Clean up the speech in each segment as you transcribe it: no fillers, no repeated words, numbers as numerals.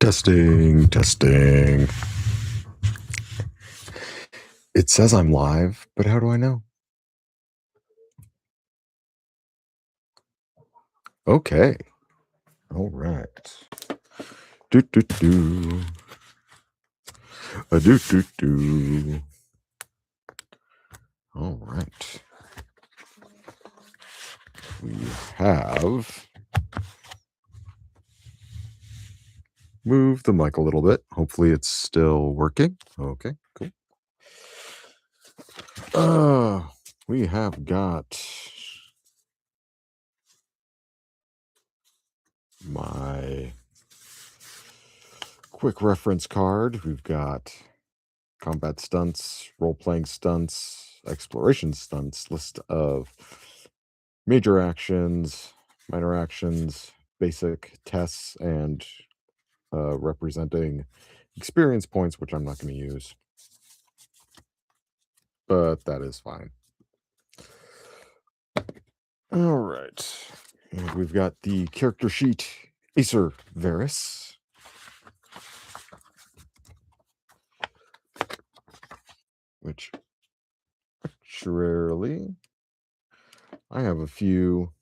Testing, testing. It says I'm live, but how do I know? Okay. All right. Do do do. Do do do. All right. We have moved the mic a little bit. Hopefully it's still working. Okay, cool. We have got my quick reference card. We've got combat stunts, role-playing stunts, exploration stunts, list of major actions, minor actions, basic tests, and representing experience points, which I'm not going to use, but that is fine. All right. And we've got the character sheet, Acer Varus. Which, actually, I have a few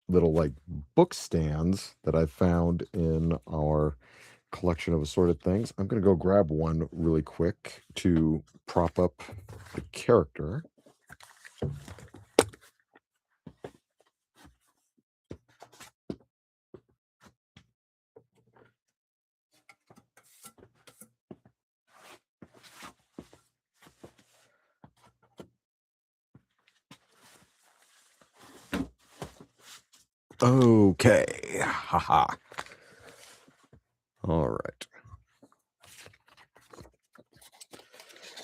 little like book stands that I found in our collection of assorted things. I'm going to go grab one really quick to prop up the character. Okay. Haha. All right.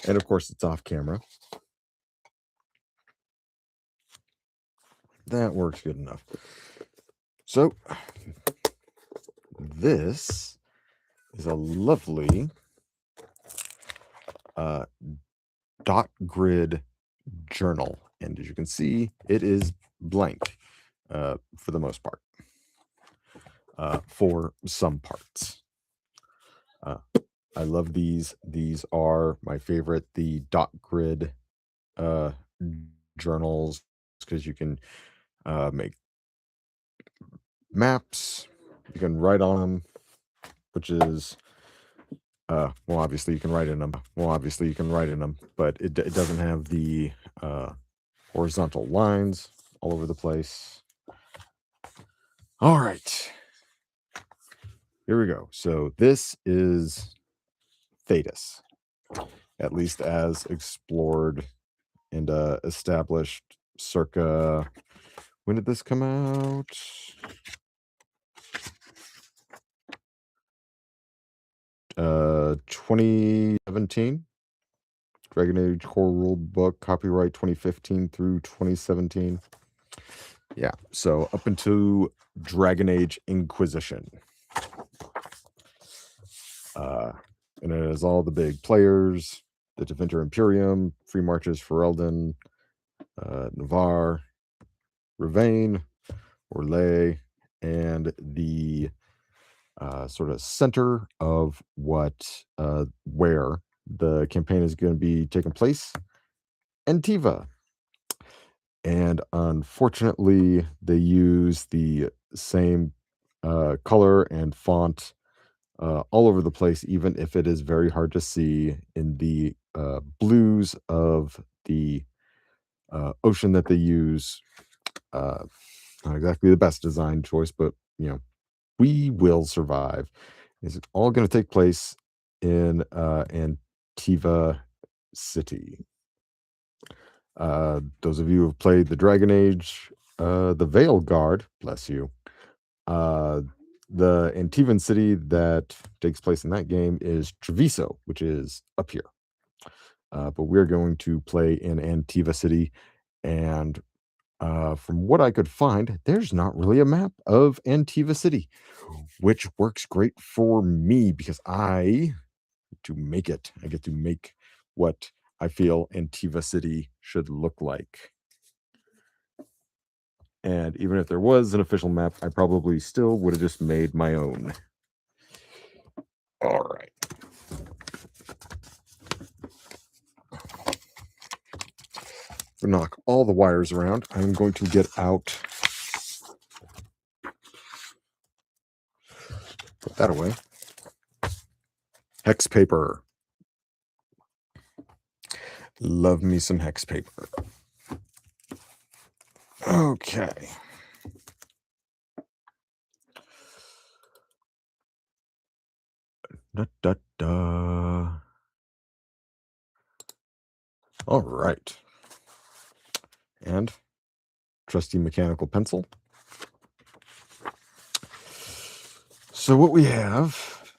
And of course, it's off camera. That works good enough. So, this is a lovely dot grid journal. And as you can see, it is blank for the most part, for some parts. I love these. These are my favorite, the dot grid journals, because you can make maps, you can write on them, which is well, obviously you can write in them. But it doesn't have the horizontal lines all over the place. All right, here we go. So this is Thetis, at least as explored and established circa, when did this come out? 2017. Dragon Age Core Rule Book, copyright 2015 through 2017. Yeah, so up into Dragon Age Inquisition. And it has all the big players, the Deventer Imperium, Free Marches for Eldon, Navarre, Ravane, Orlais, and the sort of center of where the campaign is going to be taking place, Antiva. And unfortunately, they use the same color and font all over the place, even if it is very hard to see in the blues of the ocean that they use. Not exactly the best design choice, but we will survive. It's all going to take place in Antiva City. Those of you who have played the Dragon Age, the Veil Guard, bless you. The Antivan city that takes place in that game is Treviso, which is up here. But we're going to play in Antiva City, and from what I could find, there's not really a map of Antiva City, which works great for me because I get to make it. I get to make what I feel Antiva City should look like. And even if there was an official map, I probably still would have just made my own. All right. To knock all the wires around, I'm going to get out. Put that away. Hex paper. Love me some hex paper. Okay. Da, da, da. All right. And trusty mechanical pencil. So what we have,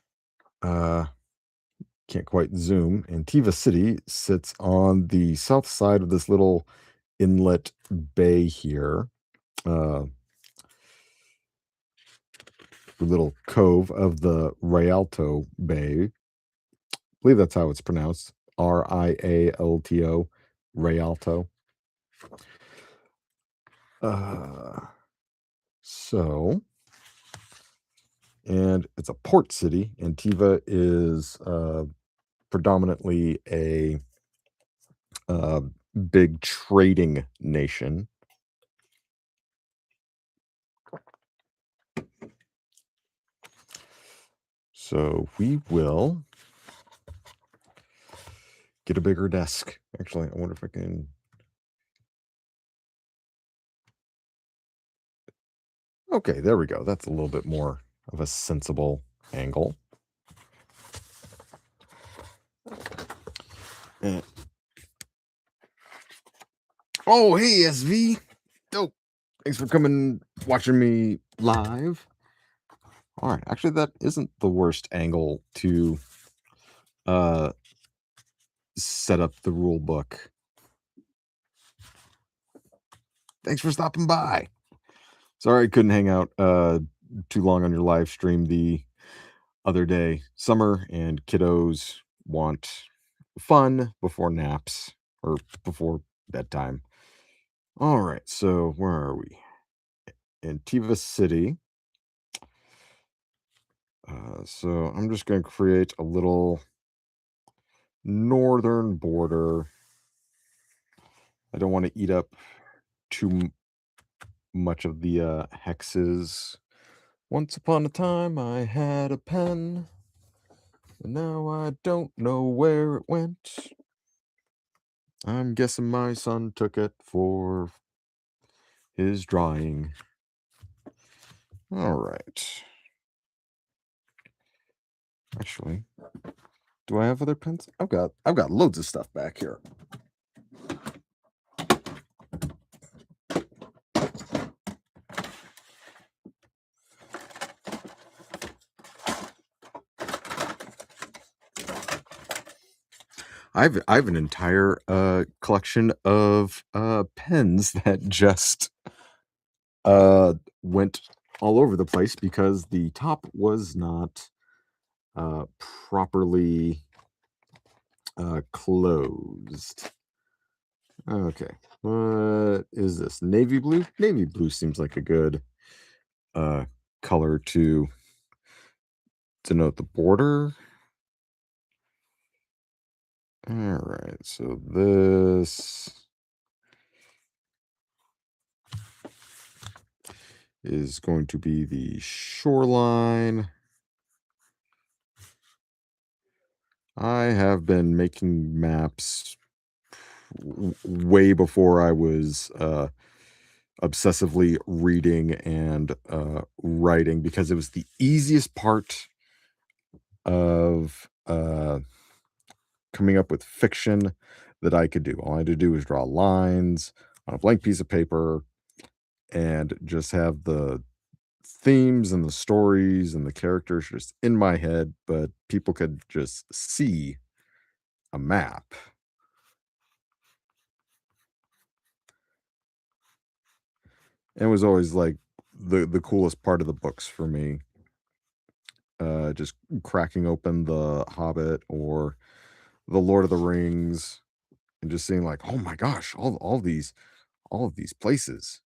can't quite zoom, Antiva City sits on the south side of this little inlet bay here. Little cove of the Rialto Bay. I believe that's how it's pronounced. Rialto, Rialto. So, and it's a port city. Antiva is predominantly a big trading nation. So we will get a bigger desk. Actually, I wonder if I can. Okay, there we go. That's a little bit more of a sensible angle. And oh, hey, SV. Dope. Thanks for coming, watching me live. All right. Actually, that isn't the worst angle to set up the rule book. Thanks for stopping by. Sorry I couldn't hang out too long on your live stream the other day. Summer and kiddos want fun before naps or before bedtime. All right. So where are we? Antiva City. So I'm just going to create a little northern border. I don't want to eat up too much of the hexes. Once upon a time, I had a pen, and now I don't know where it went. I'm guessing my son took it for his drawing. All right. Actually, do I have other pens? I've got loads of stuff back here. I've an entire collection of pens that just went all over the place because the top was not properly closed. Okay, what is this? Navy blue? Navy blue seems like a good color to denote the border. All right, so this is going to be the shoreline. I have been making maps way before I was obsessively reading and writing because it was the easiest part of coming up with fiction that I could do. All I had to do was draw lines on a blank piece of paper and just have the themes and the stories and the characters just in my head, but people could just see a map. And it was always like the coolest part of the books for me. Just cracking open the Hobbit or the Lord of the Rings and just seeing like, oh my gosh, all of these places.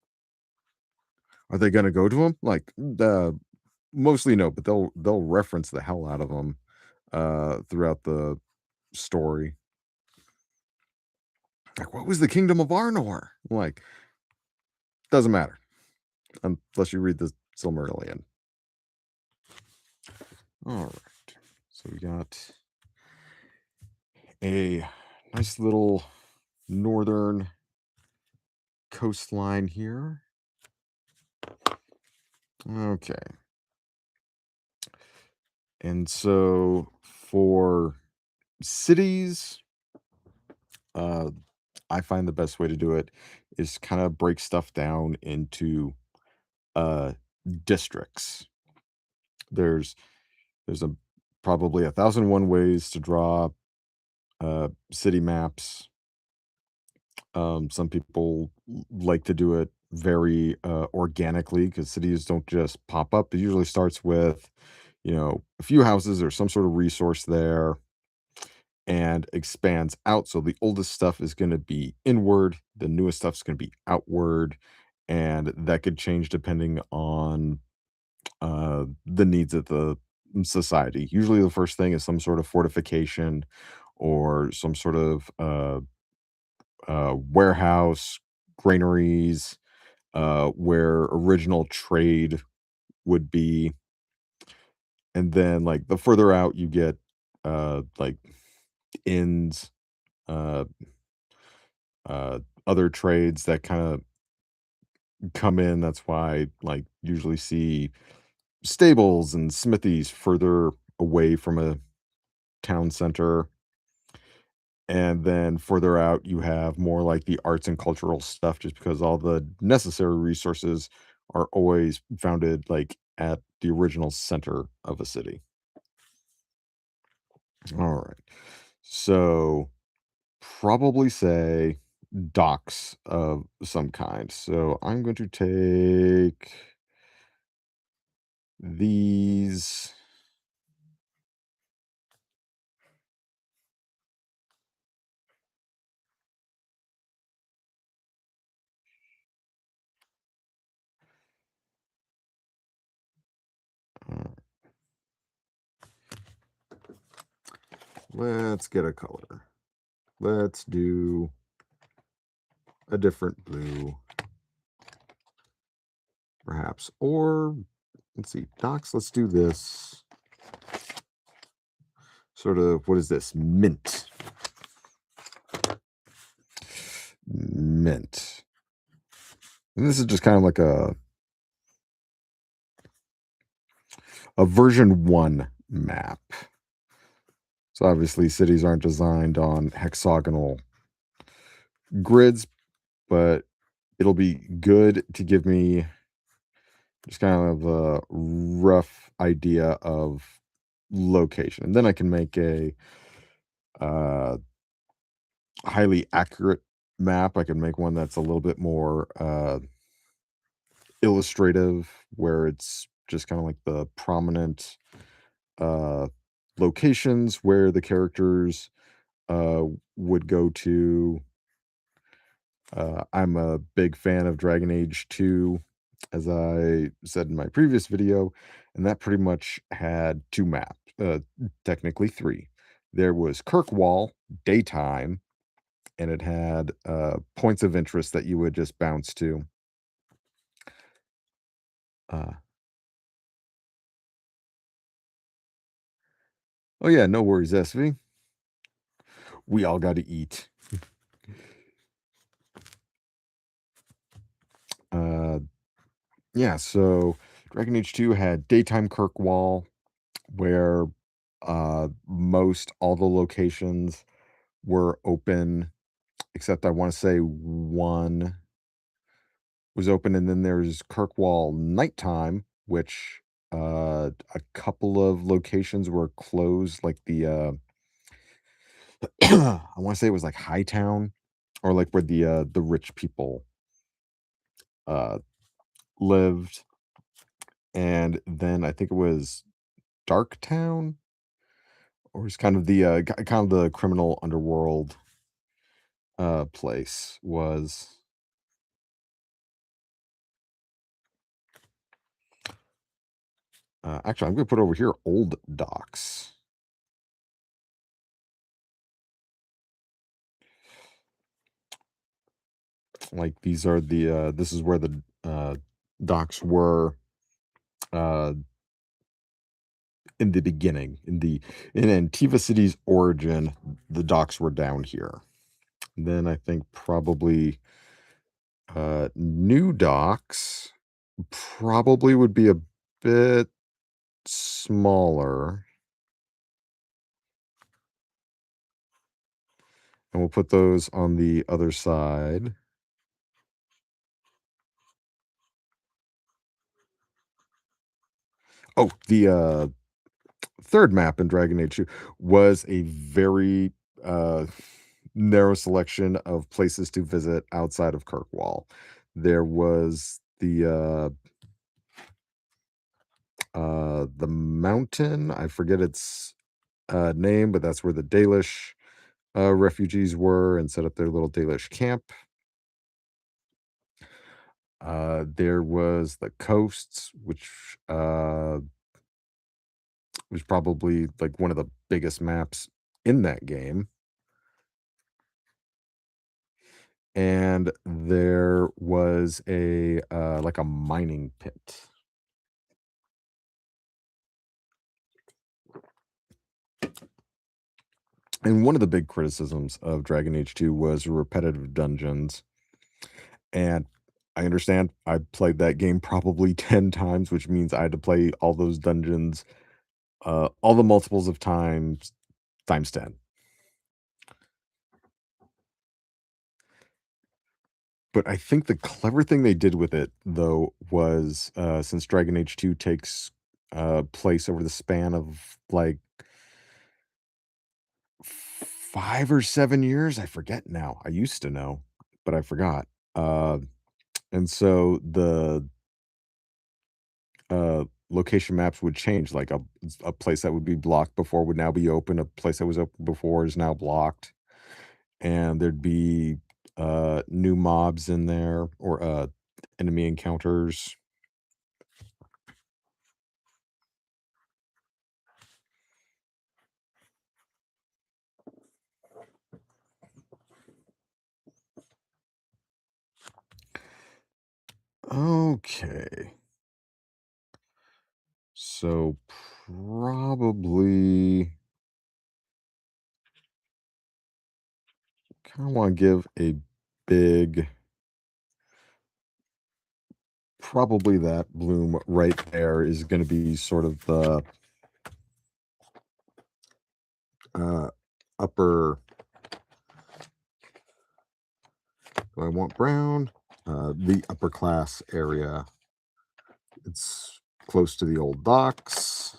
Are they gonna go to him? Like, the mostly no, but they'll reference the hell out of them throughout the story. Like, what was the kingdom of Arnor? Like, doesn't matter unless you read the Silmarillion. All right. So we got a nice little northern coastline here. Okay. And so for cities, uh, I find the best way to do it is kind of break stuff down into uh districts. There's there's a probably 1,001 ways to draw city maps. Some people like to do it very organically because cities don't just pop up. It usually starts with, a few houses or some sort of resource there and expands out. So the oldest stuff is going to be inward, the newest stuff is going to be outward, and that could change depending on the needs of the society. Usually, the first thing is some sort of fortification or some sort of warehouse, granaries, where original trade would be. And then, like, the further out you get, like inns, uh, other trades that kind of come in. That's why, like, usually see stables and smithies further away from a town center. And then further out, you have more like the arts and cultural stuff, just because all the necessary resources are always founded like at the original center of a city. All right. So probably say docks of some kind. So I'm going to take these. uh, let's get a color. Let's do a different blue, perhaps. Or let's see, docks. Let's do this sort of, what is this? Mint. Mint. And this is just kind of like a version 1 map. So obviously cities aren't designed on hexagonal grids, but it'll be good to give me just kind of a rough idea of location. And then I can make a uh, highly accurate map. I can make one that's a little bit more illustrative, where it's just kind of like the prominent uh, locations where the characters uh, would go to. I'm a big fan of Dragon Age 2, as I said in my previous video, and that pretty much had two maps, technically three. There was Kirkwall, daytime, and it had points of interest that you would just bounce to. Uh, oh, yeah, no worries, SV. We all got to eat. Uh, yeah, so Dragon Age 2 had daytime Kirkwall, where most all the locations were open, except I want to say one was open, and then there's Kirkwall nighttime, which a couple of locations were closed, like the I want to say it was like Hightown, or like where the rich people uh lived, and then I think it was Darktown, or it's kind of the kind of the criminal underworld place was. Actually, I'm gonna put over here old docks. Like these are the this is where the docks were uh in the beginning. In Antiva City's origin, the docks were down here. Then I think probably new docks probably would be a bit smaller. And we'll put those on the other side. Oh, the third map in Dragon Age 2 was a very uh, narrow selection of places to visit outside of Kirkwall. There was the mountain. I forget its name, but that's where the Dalish refugees were and set up their little Dalish camp. There was the coasts, which was probably like one of the biggest maps in that game. And there was a like a mining pit. And one of the big criticisms of Dragon Age 2 was repetitive dungeons. And I understand I played that game probably 10 times, which means I had to play all those dungeons, all the multiples of times 10. But I think the clever thing they did with it, though, was since Dragon Age 2 takes place over the span of like 5 or 7 years. I forget now. I used to know, but I forgot. Uh, and so the location maps would change. Like a place that would be blocked before would now be open. A place that was open before is now blocked, and there'd be new mobs in there or enemy encounters. Okay, so probably kind of want to give a big. Probably that bloom right there is gonna be sort of the, uh, upper do I want brown? The upper class area. It's close to the old docks.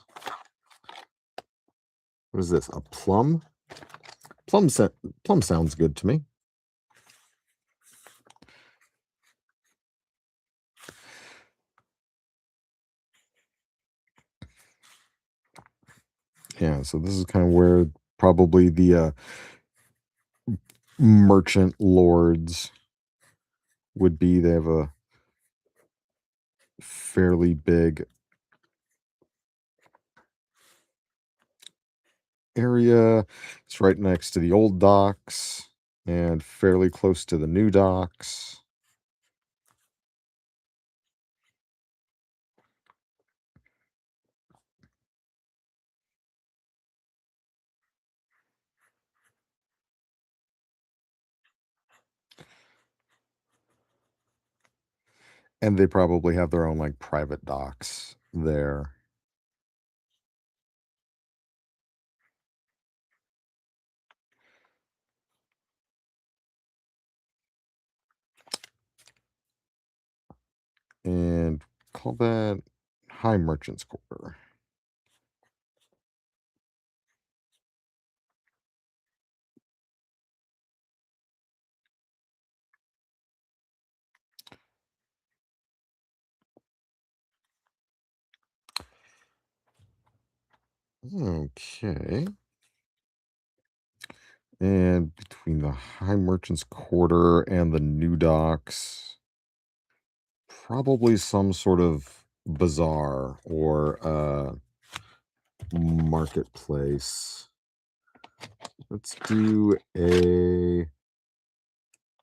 What is this? A plum? Plum sa plum sounds good to me. Yeah, so this is kind of where probably the, merchant lords would be. They have a fairly big area. It's right next to the old docks and fairly close to the new docks. And they probably have their own, like, private docks there. And call that High Merchants Quarter. Okay. And between the High Merchants Quarter and the new docks, probably some sort of bazaar or marketplace. Let's do a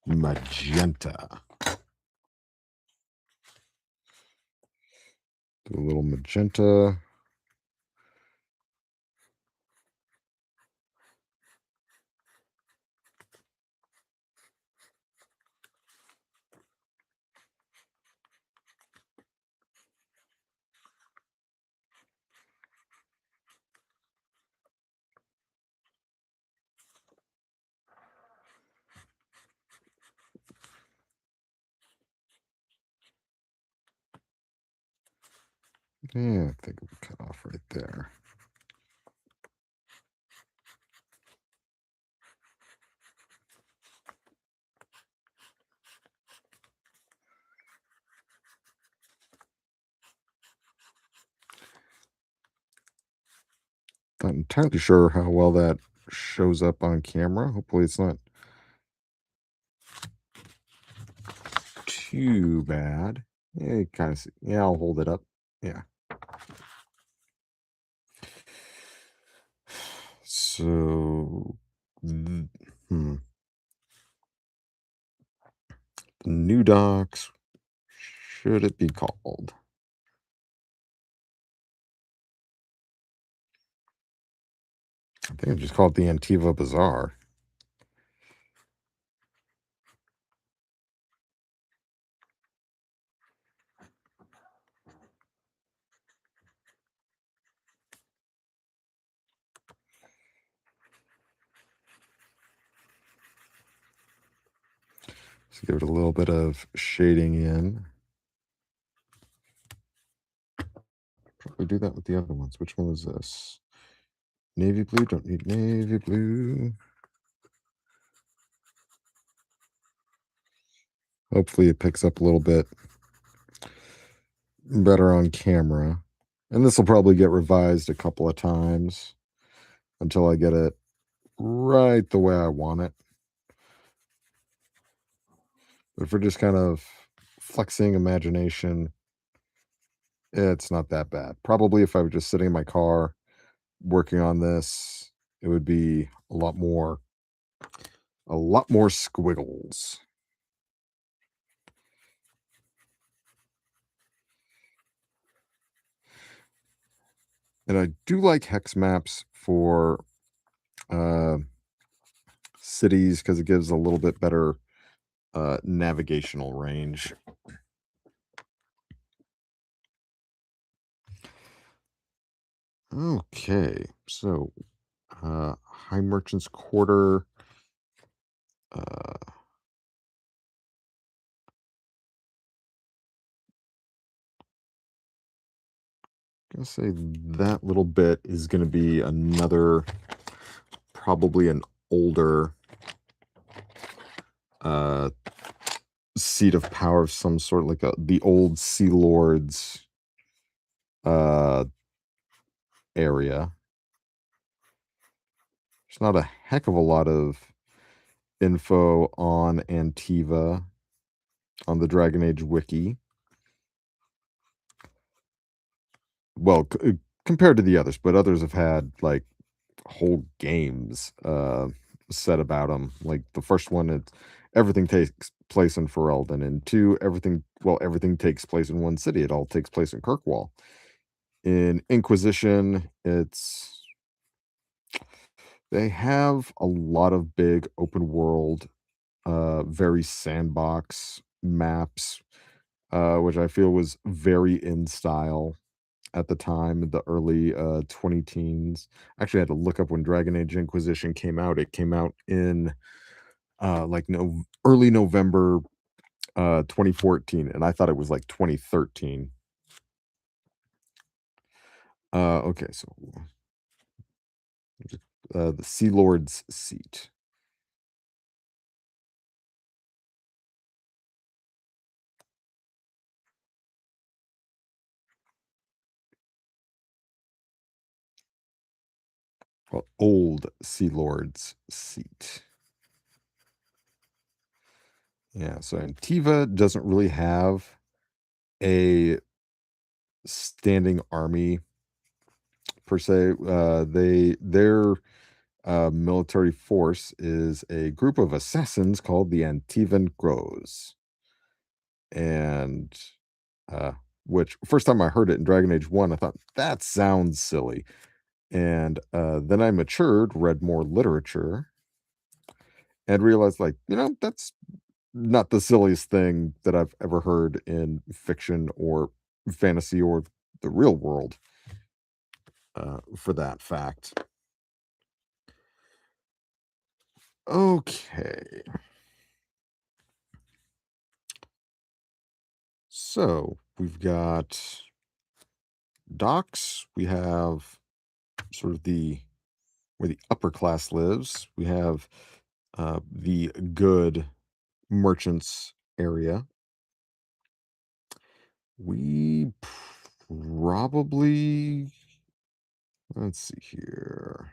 magenta. Do a little magenta. Yeah, I think we cut off right there. Not entirely sure how well that shows up on camera. Hopefully, it's not too bad. Yeah, kind of. Yeah, I'll hold it up. Yeah. So, th- hmm, the new docs. Should it be called? I think I just call it the Antiva Bazaar. Let's give it a little bit of shading in. Probably do that with the other ones. Which one was this? Navy blue. Don't need navy blue. Hopefully, it picks up a little bit better on camera. And this will probably get revised a couple of times until I get it right the way I want it. But if we're just kind of flexing imagination, it's not that bad. Probably if I was just sitting in my car working on this, it would be a lot more squiggles. And I do like hex maps for uh, cities because it gives a little bit better navigational range. Okay, so High Merchants Quarter. Uh, gonna say that little bit is gonna be another, probably an older uh seat of power of some sort, like the old Sea Lords uh area. There's not a heck of a lot of info on Antiva on the Dragon Age wiki. Well, compared to the others, but others have had like whole games said about them. Like the first one, it's everything takes place in Ferelden, and two, everything takes place in one city. It all takes place in Kirkwall. In Inquisition, they have a lot of big open world, very sandbox maps, which I feel was very in style at the time, the early 20 teens. Actually, I had to look up when Dragon Age Inquisition came out. It came out in like no early November 2014, and I thought it was like 2013. Okay, so the Sea Lord's seat. Well, old Sea Lord's seat. Yeah, so Antiva doesn't really have a standing army per se. Their military force is a group of assassins called the Antivan Grows, and uh, which first time I heard it in Dragon Age One, I thought that sounds silly, and then I matured, read more literature, and realized like that's not the silliest thing that I've ever heard in fiction or fantasy or the real world. For that fact. Okay. So we've got docks. We have sort of the where the upper class lives. We have the good merchants area. We probably let's see here.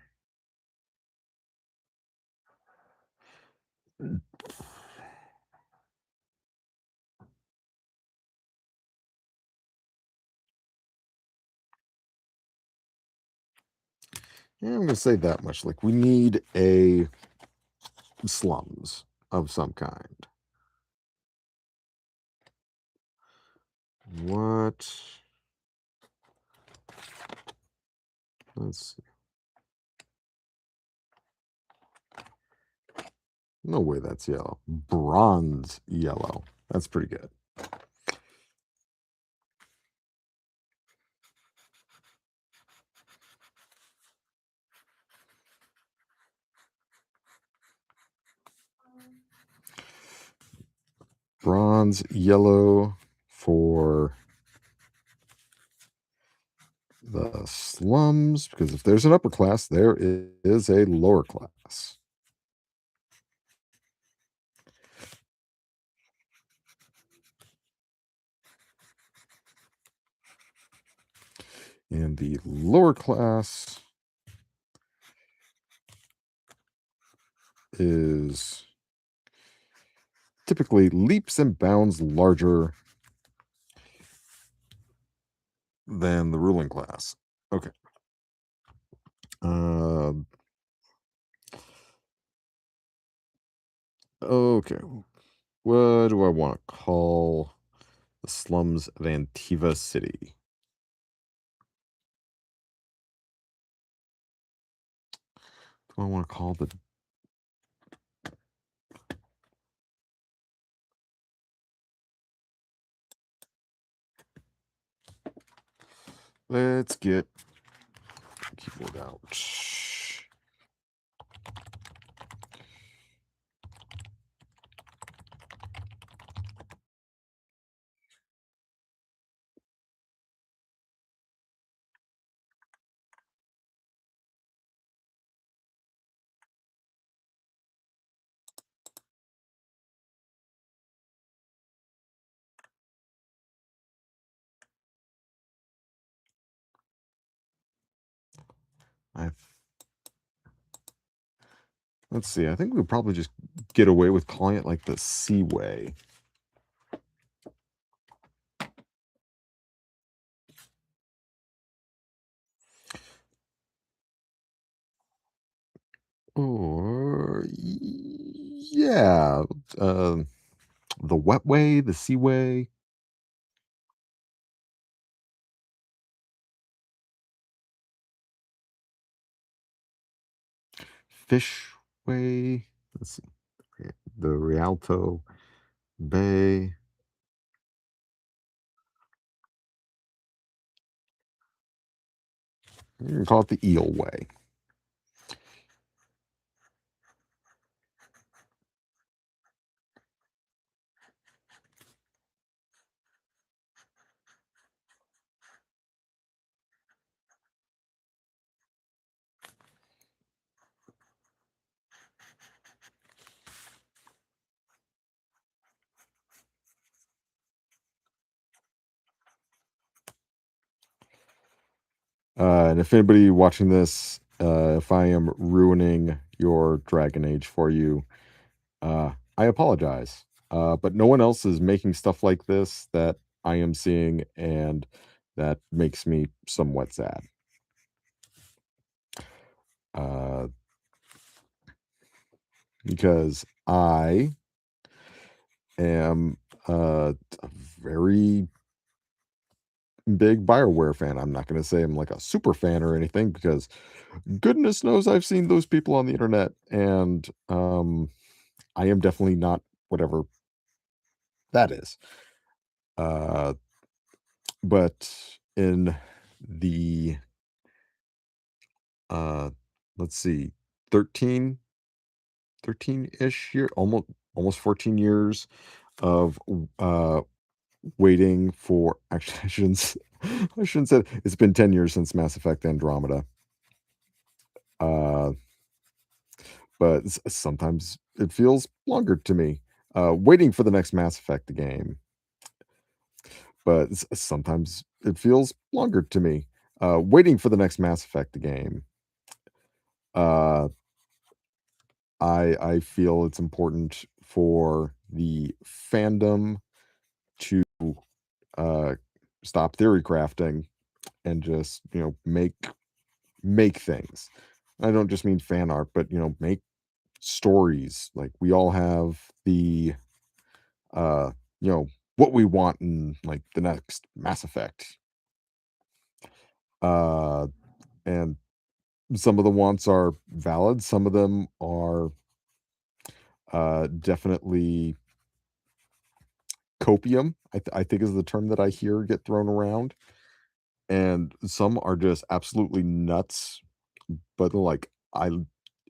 Yeah, I'm gonna say that much. Like we need a slums of some kind. What? Let's see. No way that's yellow. Bronze yellow. That's pretty good. Bronze yellow for the slums, because if there's an upper class, there is a lower class. And the lower class is typically leaps and bounds larger than the ruling class. Okay. Um, okay. What do I want to call the slums of Antiva City? Do I want to call the Let's get keyboard out. I Let's see. I think we would probably just get away with calling it like the Seaway. Or yeah, uh, the Wetway, the Seaway, Fishway. Let's see. The Rialto Bay. You can call it the Eel Way. And if anybody watching this, if I am ruining your Dragon Age for you, I apologize. But no one else is making stuff like this that I am seeing, and that makes me somewhat sad. Uh, because I am a very big BioWare fan. I'm not going to say I'm like a super fan or anything because goodness knows I've seen those people on the internet, and I am definitely not whatever that is. Uh, but in the uh, let's see, 13, 13-ish year, almost 14 years of waiting for actually I shouldn't say it's been 10 years since Mass Effect Andromeda. Uh, but sometimes it feels longer to me. Waiting for the next Mass Effect game, but sometimes it feels longer to me. Waiting for the next Mass Effect game. Uh, I feel it's important for the fandom to uh, stop theory crafting and just make things. I don't just mean fan art, but make stories. Like we all have the uh you know what we want in like the next Mass Effect. Uh and some of the wants are valid, some of them are definitely copium, I think is the term that I hear get thrown around. And some are just absolutely nuts, but like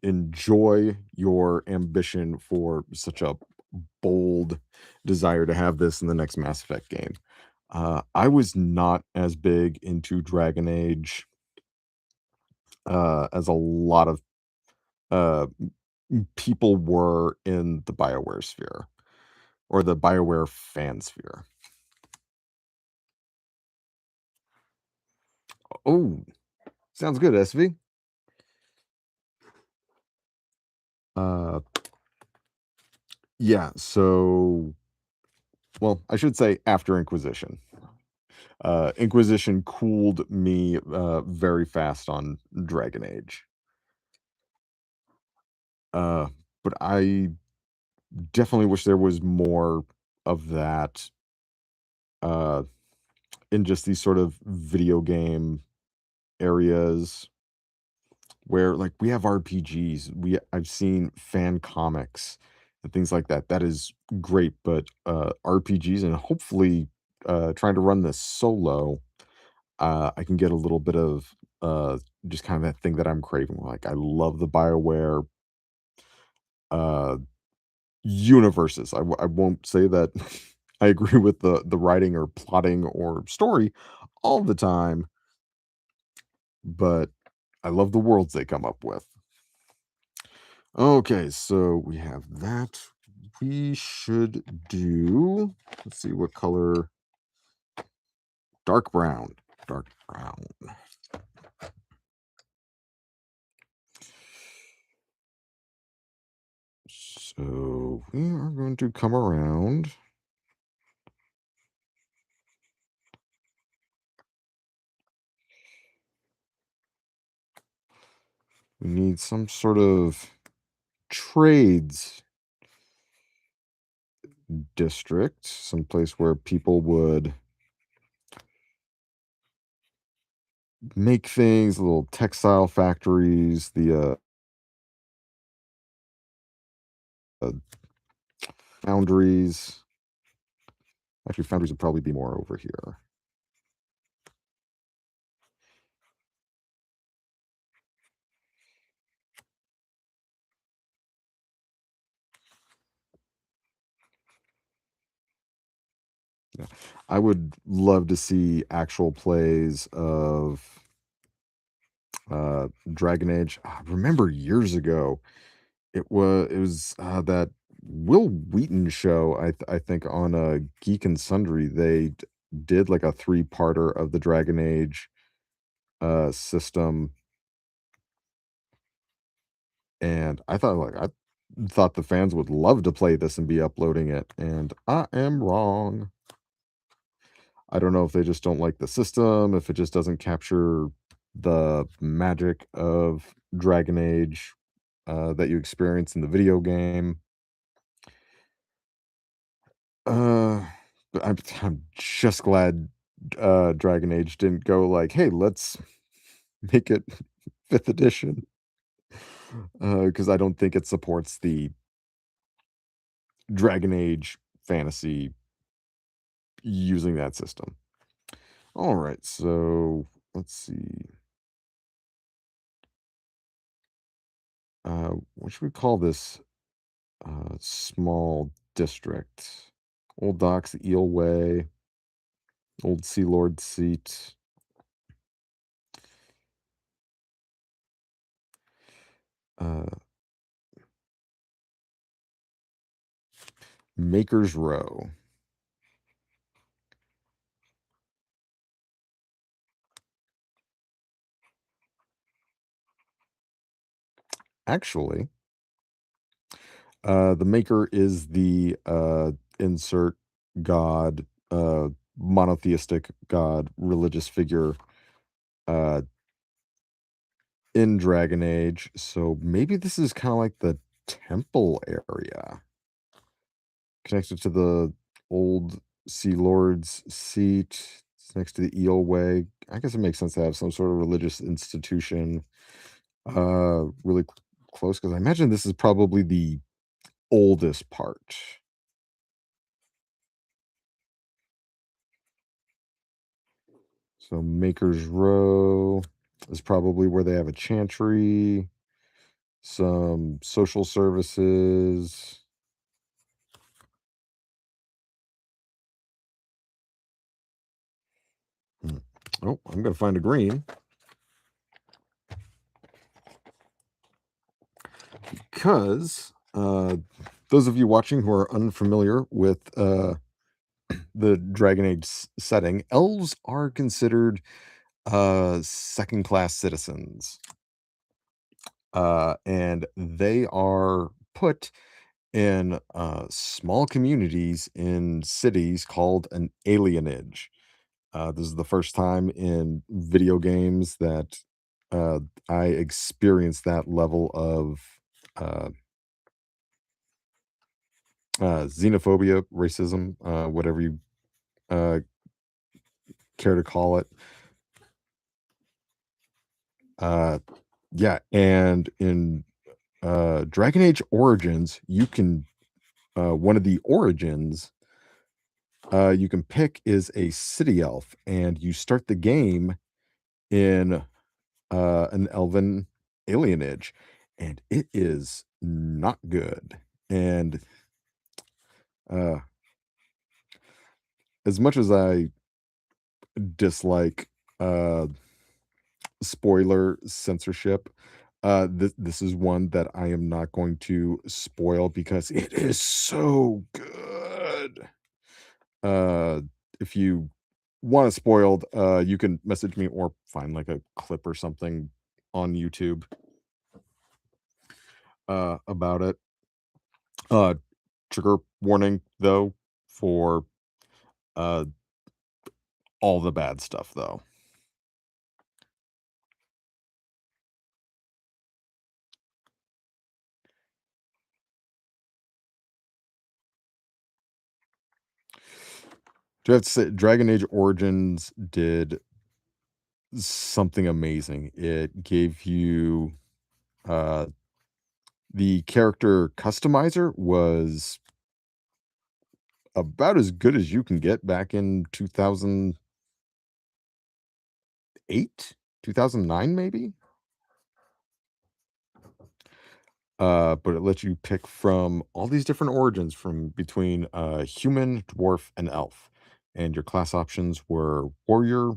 enjoy your ambition for such a bold desire to have this in the next Mass Effect game. I was not as big into Dragon Age as a lot of uh, people were in the BioWare sphere or the BioWare fan sphere. Oh, sounds good, SV. Uh, yeah, so, well, I should say after Inquisition. Inquisition cooled me very fast on Dragon Age. Uh, but I definitely wish there was more of that uh, in just these sort of video game areas where like we have RPGs. I've seen fan comics and things like that. That is great, but RPGs and hopefully trying to run this solo, I can get a little bit of just kind of that thing that I'm craving. Like I love the BioWare uh universes. I won't say that I agree with the writing or plotting or story all the time, but I love the worlds they come up with. Okay, so we have that. We should do, let's see what color, dark brown. Dark brown. So we are going to come around. We need some sort of trades district, someplace where people would make things, little textile factories, the uh, foundries. Actually, foundries would probably be more over here. Yeah. I would love to see actual plays of Dragon Age. I remember years ago, it was that Will Wheaton show. I think on a Geek and Sundry they did like a three-parter of the Dragon Age system, and I thought the fans would love to play this and be uploading it, and I am wrong. I don't know if they just don't like the system, if it just doesn't capture the magic of Dragon Age, that you experience in the video game. Uh, but I'm just glad, Dragon Age didn't go like, "Hey, let's make it 5th edition," because I don't think it supports the Dragon Age fantasy using that system. Alright, so let's see. What should we call this, small district? Old Docks, Eel Way, Old Sea Lord Seat, uh, Maker's Row. Actually, the Maker is the, insert god, monotheistic god, religious figure, uh, in Dragon Age, so maybe this is kinda like the temple area connected to the old Sea Lord's seat. It's next to the Eel Way. I guess it makes sense to have some sort of religious institution, really close because I imagine this is probably the oldest part. So Maker's Row is probably where they have a chantry, some social services. Hmm. Oh, I'm gonna find a green because those of you watching who are unfamiliar with the Dragon Age setting, elves are considered second class citizens, and they are put in small communities in cities called an alienage. This is the first time in video games that I experienced that level of uh, xenophobia, racism, whatever you uh, care to call it. Uh, yeah, and in Dragon Age Origins, you can one of the origins you can pick is a city elf, and you start the game in an elven alienage, and it is not good. And uh, as much as I dislike uh, spoiler censorship, this is one that I am not going to spoil because it is so good. Uh, if you want it spoiled, you can message me or find like a clip or something on YouTube about it. Uh, Trigger warning though for uh all the bad stuff though. Do have to say Dragon Age Origins did something amazing. It gave you uh the character customizer was about as good as you can get back in 2008, 2009 maybe. But it lets you pick from all these different origins from between human, dwarf, and elf. And your class options were warrior,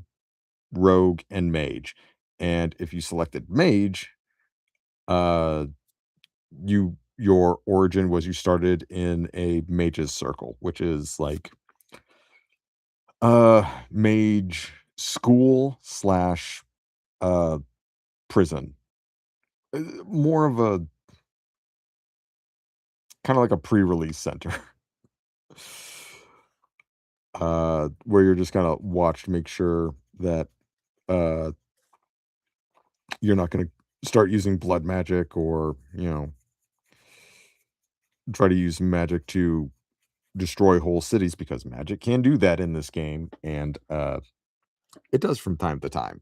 rogue, and mage. And if you selected mage, uh, your origin was you started in a mage's circle, which is like mage school slash uh prison. More of a kind of like a pre-release center. where you're just gonna watch to make sure that uh you're not gonna start using blood magic or, try to use magic to destroy whole cities because magic can do that in this game, and it does from time to time.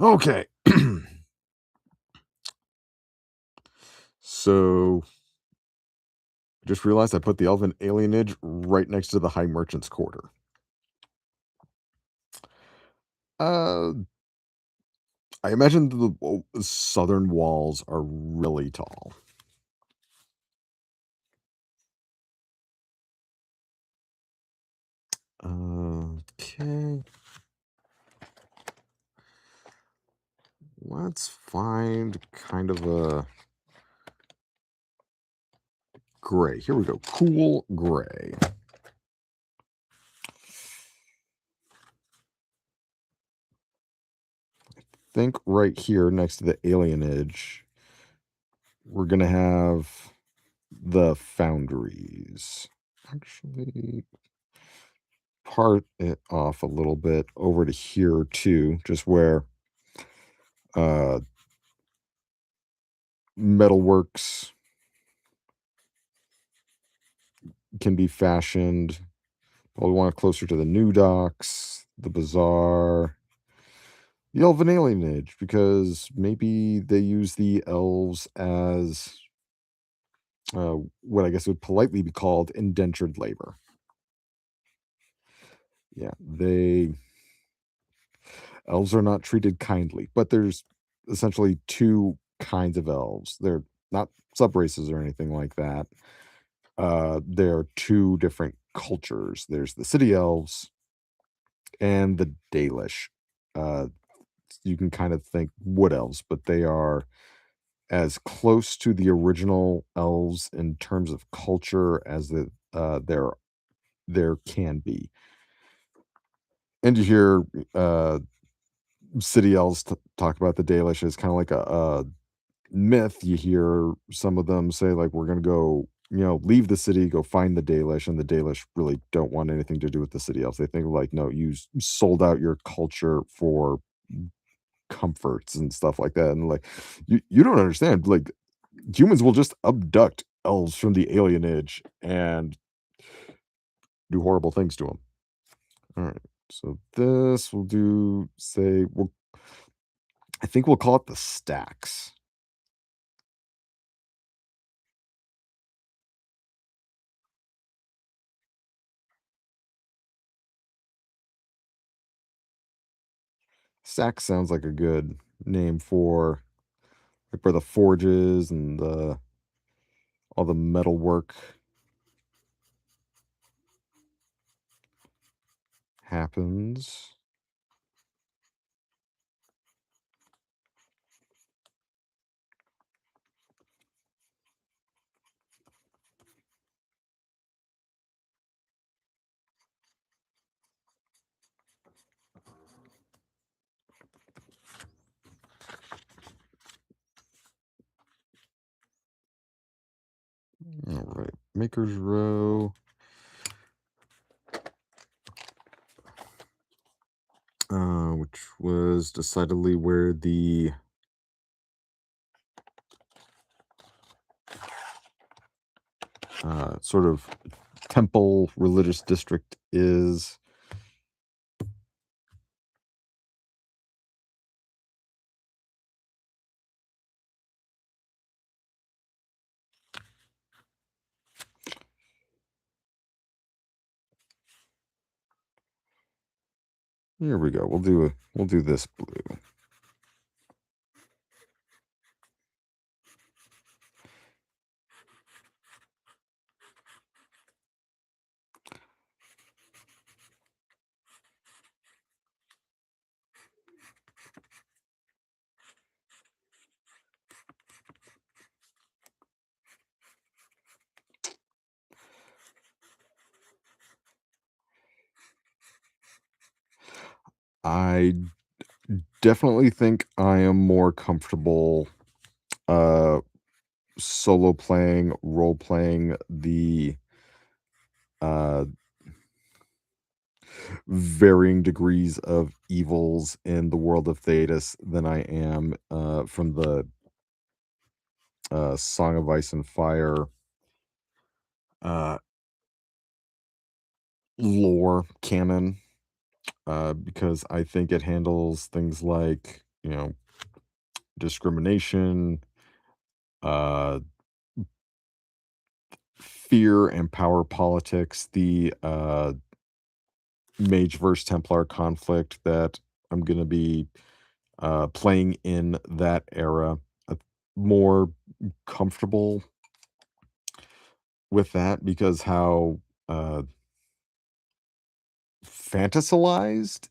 Okay. So just realized I put the elven alienage right next to the high merchant's quarter. Uh, I imagine the southern walls are really tall. Okay, let's find kind of a gray. Here we go. Cool gray. Think right here next to the alienage, we're gonna have the foundries. Actually, part it off a little bit over to here too, just where uh metalworks can be fashioned. Probably want it closer to the new docks, the bazaar, the elven alienage, because maybe they use the elves as what I guess would politely be called indentured labor. Yeah, they elves are not treated kindly, but there's essentially two kinds of elves. They're not subraces or anything like that. There are two different cultures. There's the city elves and the Dalish. Uh, you can kind of think wood elves, but they are as close to the original elves in terms of culture as there can be. And you hear city elves talk about the Dalish as kind of like a myth. You hear some of them say like, "We're gonna go." Leave the city, go find the Dalish, and the Dalish really don't want anything to do with the city elves. They think like, no, you sold out your culture for comforts and stuff like that. And like, you don't understand. Like, humans will just abduct elves from the alienage and do horrible things to them. All right. So this will do. I think we'll call it the stacks. Stacks sounds like a good name for like where the forges and all the metal work happens. All right, Maker's Row, which was decidedly where the sort of temple religious district is. Here we go. We'll do this blue. I definitely think I am more comfortable uh solo playing, role playing the uh varying degrees of evils in the world of Thedas than I am from the Song of Ice and Fire uh, lore canon, because I think it handles things like, discrimination, uh, fear and power politics, the Mage versus Templar conflict that I'm going to be playing in that era. More comfortable with that because how uh, fantasized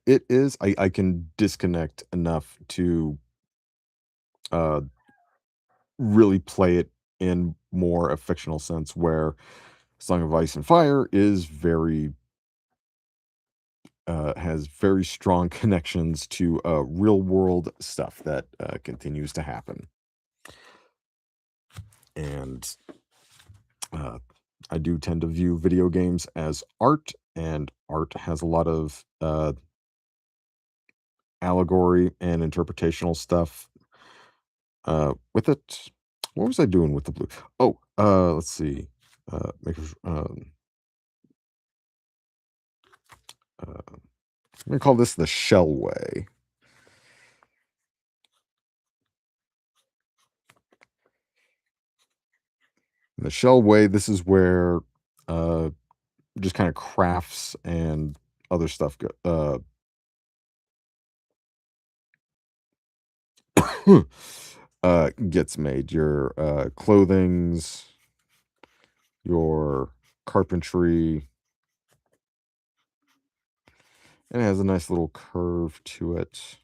it is. I can disconnect enough to uh, really play it in more a fictional sense where Song of Ice and Fire is very has very strong connections to real world stuff that continues to happen. And uh, I do tend to view video games as art, and art has a lot of allegory and interpretational stuff with it. What was I doing with the blue? Oh, let's see. I'm gonna call this the shell way. The shell way. This is where uh, just kind of crafts and other stuff gets made. Your clothings, your carpentry, and it has a nice little curve to it.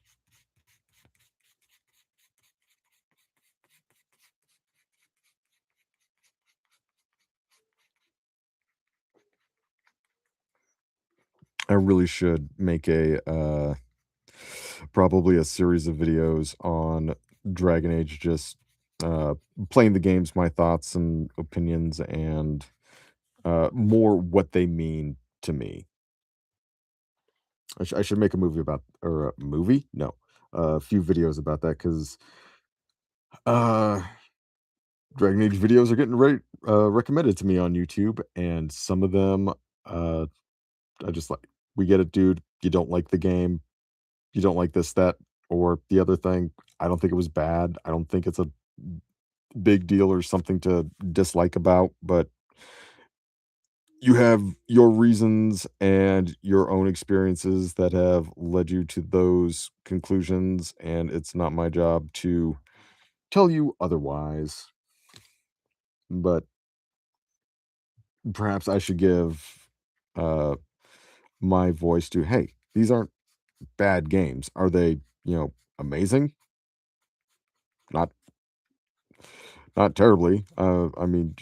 I really should make a probably a series of videos on Dragon Age, just uh, playing the games, my thoughts and opinions, and more what they mean to me. I should make a movie about or a movie? No, a few videos about that because uh, Dragon Age videos are getting recommended to me on YouTube, and some of them uh, I just like. We get it, dude. You don't like the game. You don't like this, that, or the other thing. I don't think it was bad. I don't think it's a big deal or something to dislike about, but you have your reasons and your own experiences that have led you to those conclusions, and it's not my job to tell you otherwise. But perhaps I should give uh, my voice to, hey, these aren't bad games. Are they, amazing? Not not terribly. I mean,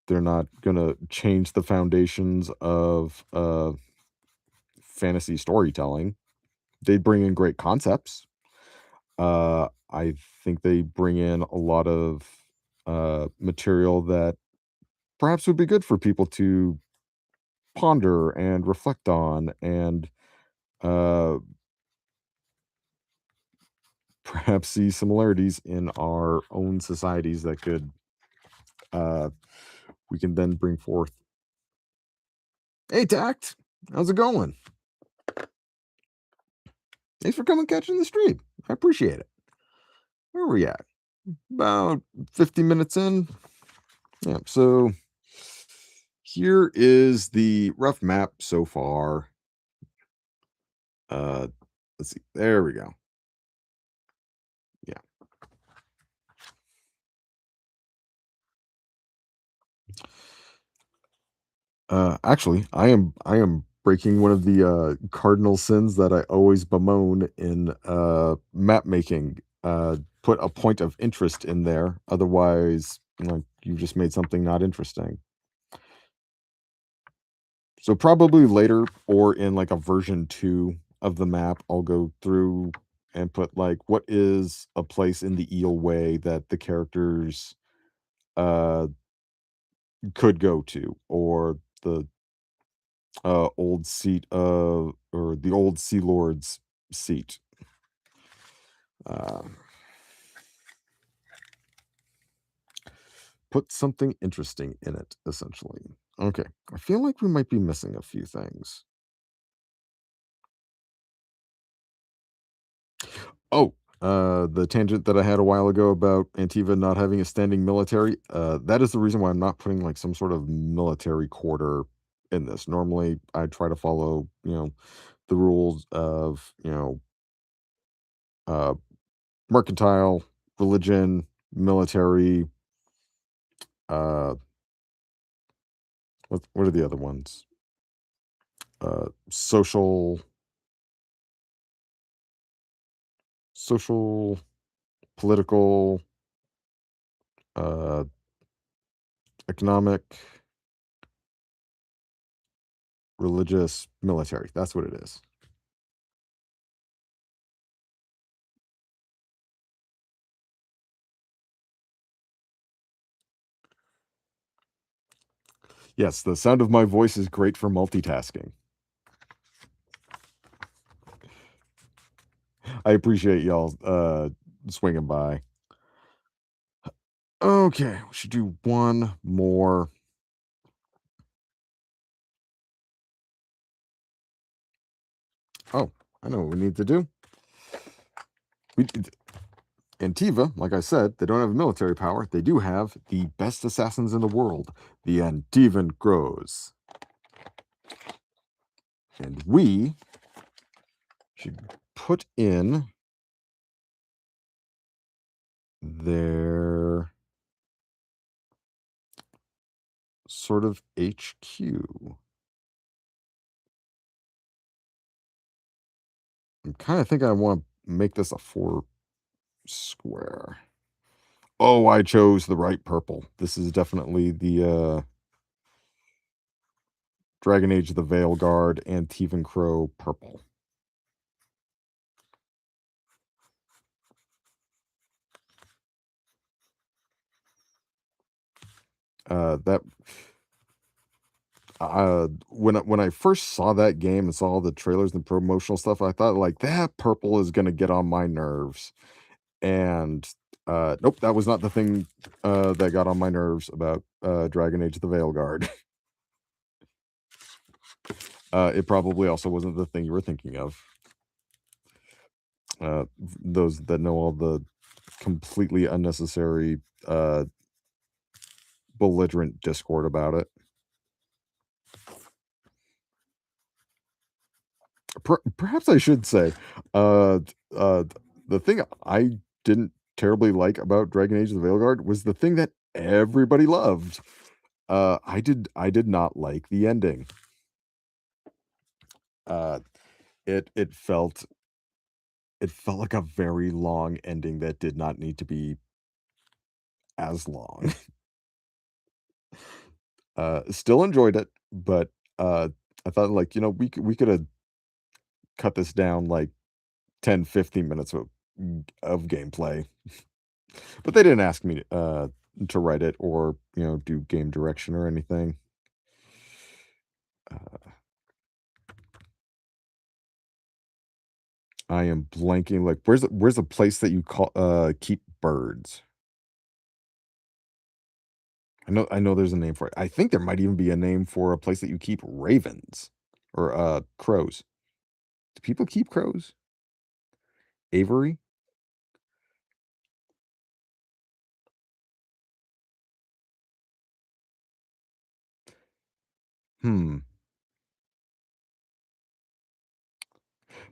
they're not gonna change the foundations of fantasy storytelling. They bring in great concepts. I think they bring in a lot of material that perhaps would be good for people to ponder and reflect on, and uh, perhaps see similarities in our own societies that could uh, we can then bring forth. Hey, Tact, how's it going? Thanks for coming catching the stream. I appreciate it. Where are we at? About 50 minutes in. Yeah, so here is the rough map so far. Uh let's see. There we go. Yeah. Actually, I am breaking one of the cardinal sins that I always bemoan in map making. Put a point of interest in there. Otherwise, you just made something not interesting. So probably later or in like a version 2 of the map, I'll go through and put like what is a place in the eel way that the characters uh could go to, or the Old seat of or the old Sea Lord's seat. Uh, put something interesting in it, essentially. Okay, I feel like we might be missing a few things. Oh, the tangent that I had a while ago about Antiva not having a standing military, that is the reason why I'm not putting like some sort of military quarter in this. Normally, I try to follow, the rules of, uh, mercantile, religion, military, uh, what are the other ones? Social, social, political, uh, economic, religious, military. That's what it is. Yes, the sound of my voice is great for multitasking. I appreciate y'all swinging by. Okay, we should do one more. Oh, I know what we need to do. We, Antiva, like I said, they don't have military power. They do have the best assassins in the world, the Antivan Crows. And we should put in their sort of HQ. I kind of think I want to make this a 4 square. Oh, I chose the right purple. This is definitely the Dragon Age of the Veil Guard and Teven Crow purple. That when I first saw that game and saw all the trailers and promotional stuff, I thought like that purple is gonna get on my nerves. And nope, that was not the thing that got on my nerves about Dragon Age of the Veil Guard. It probably also wasn't the thing you were thinking of. Those that know all the completely unnecessary belligerent discord about it. Perhaps I should say, uh, the thing I didn't terribly like about Dragon Age of the Veilguard was the thing that everybody loved. I did not like the ending. Uh, it felt like a very long ending that did not need to be as long. Still enjoyed it, but I thought like we could have cut this down like 10, 15 minutes of gameplay. But they didn't ask me to write it or, do game direction or anything. Uh, I am blanking, like, where's the place that you keep birds? I know there's a name for it. I think there might even be a name for a place that you keep ravens or, crows. Do people keep crows? Aviary? Hmm.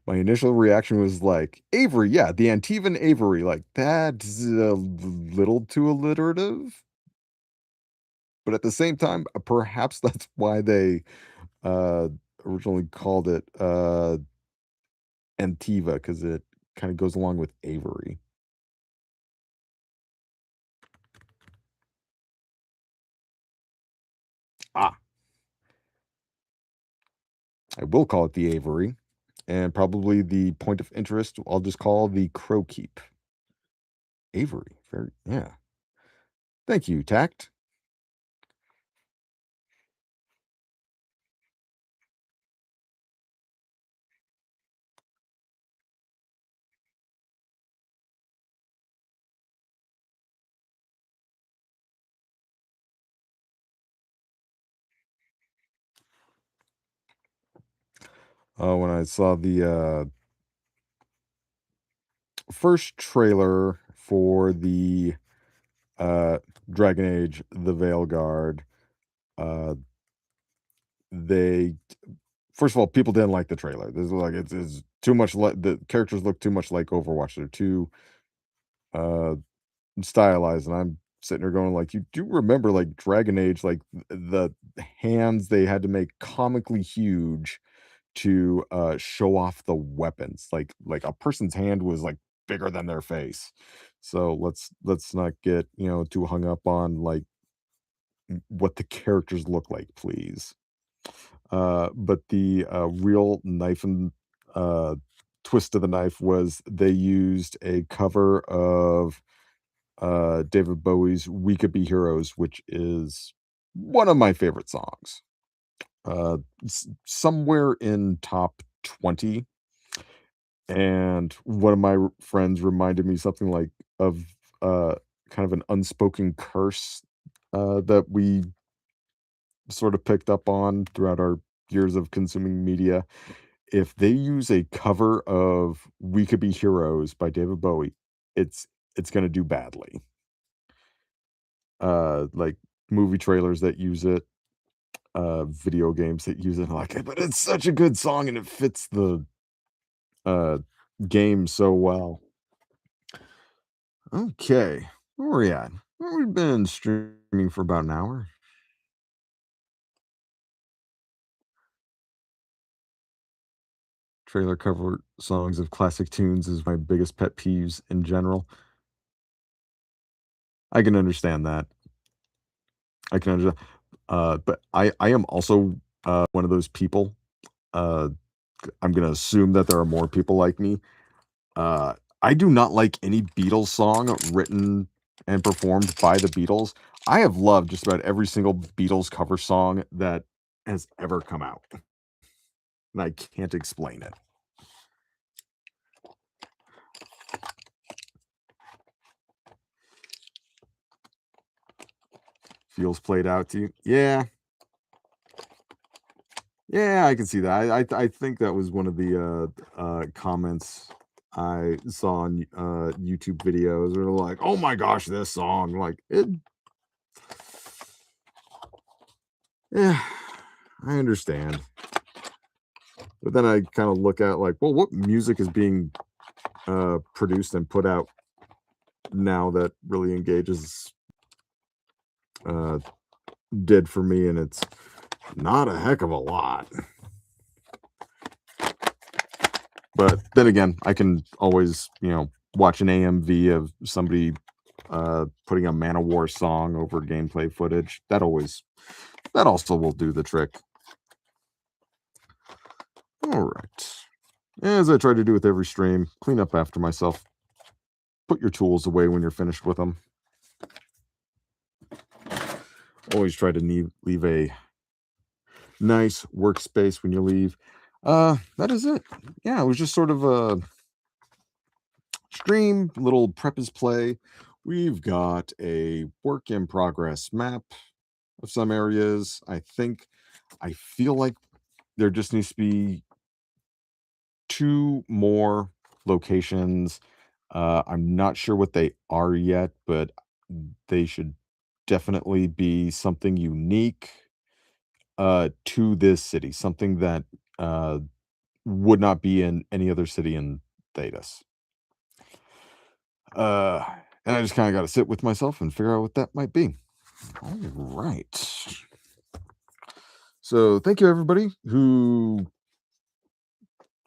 My initial reaction was like, "Avery, yeah, the Antivan Aviary," like, that's a little too alliterative, but at the same time, perhaps that's why they uh, originally called it Antiva because it kind of goes along with Avery. Ah, I will call it the Avery, and probably the point of interest. I'll just call the Crow Keep Avery. Very yeah. Thank you, Tact. When I saw the first trailer for the uh, Dragon Age: The Veilguard, uh, they first of all, people didn't like the trailer. This is like it's too much like the characters look too much like Overwatch. They're too uh stylized, and I'm sitting there going like, you do remember like Dragon Age, like the hands they had to make comically huge to show off the weapons. Like a person's hand was like bigger than their face. So let's not get, too hung up on like what the characters look like, please. But the real knife and uh twist of the knife was they used a cover of David Bowie's "We Could Be Heroes," which is one of my favorite songs. Somewhere in top 20, and one of my friends reminded me something like of uh, kind of an unspoken curse that we sort of picked up on throughout our years of consuming media. If they use a cover of "We Could Be Heroes" by David Bowie, it's it's gonna do badly. Like movie trailers that use it, video games that use it, like, but it's such a good song and it fits the uh game so well. Okay, where are we at? Well, we've been streaming for about an hour. Trailer cover songs of classic tunes is my biggest pet peeves in general. I can understand that. I can understand. But I am also one of those people. Uh, I'm gonna assume that there are more people like me. Uh, I do not like any Beatles song written and performed by the Beatles. I have loved just about every single Beatles cover song that has ever come out, and I can't explain it. Feels played out to you? Yeah, yeah, I can see that. I think that was one of the comments I saw on YouTube videos. They're like, "Oh my gosh, this song!" Like it. Yeah, I understand. But then I kind of look at like, well, what music is being produced and put out now that really engages uh, did for me, and it's not a heck of a lot. But then again, I can always, watch an AMV of somebody putting a Man of War song over gameplay footage. That also will do the trick. All right. As I try to do with every stream, clean up after myself. Put your tools away when you're finished with them. Always try to leave a nice workspace when you leave. That is it. Yeah, it was just sort of a stream, little prep is play. We've got a work in progress map of some areas. I feel like there just needs to be two more locations. I'm not sure what they are yet, but they should definitely be something unique to this city, something that uh would not be in any other city in Thedas. Uh, and I just kind of got to sit with myself and figure out what that might be. All right. So thank you everybody who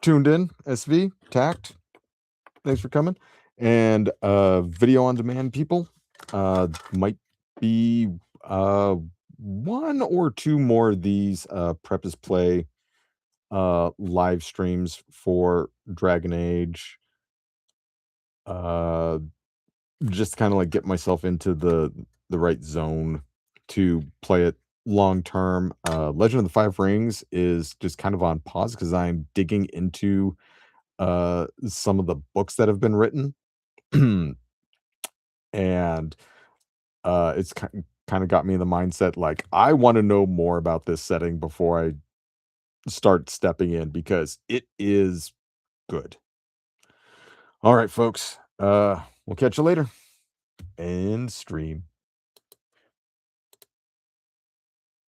tuned in. SV Tact, thanks for coming. And video on demand people might be one or two more of these prep is play live streams for Dragon Age. Uh just kind of like get myself into the right zone to play it long term. Legend of the Five Rings is just kind of on pause because I'm digging into some of the books that have been written. And it's kind of got me in the mindset like I want to know more about this setting before I start stepping in because it is good. All right, folks. We'll catch you later and stream.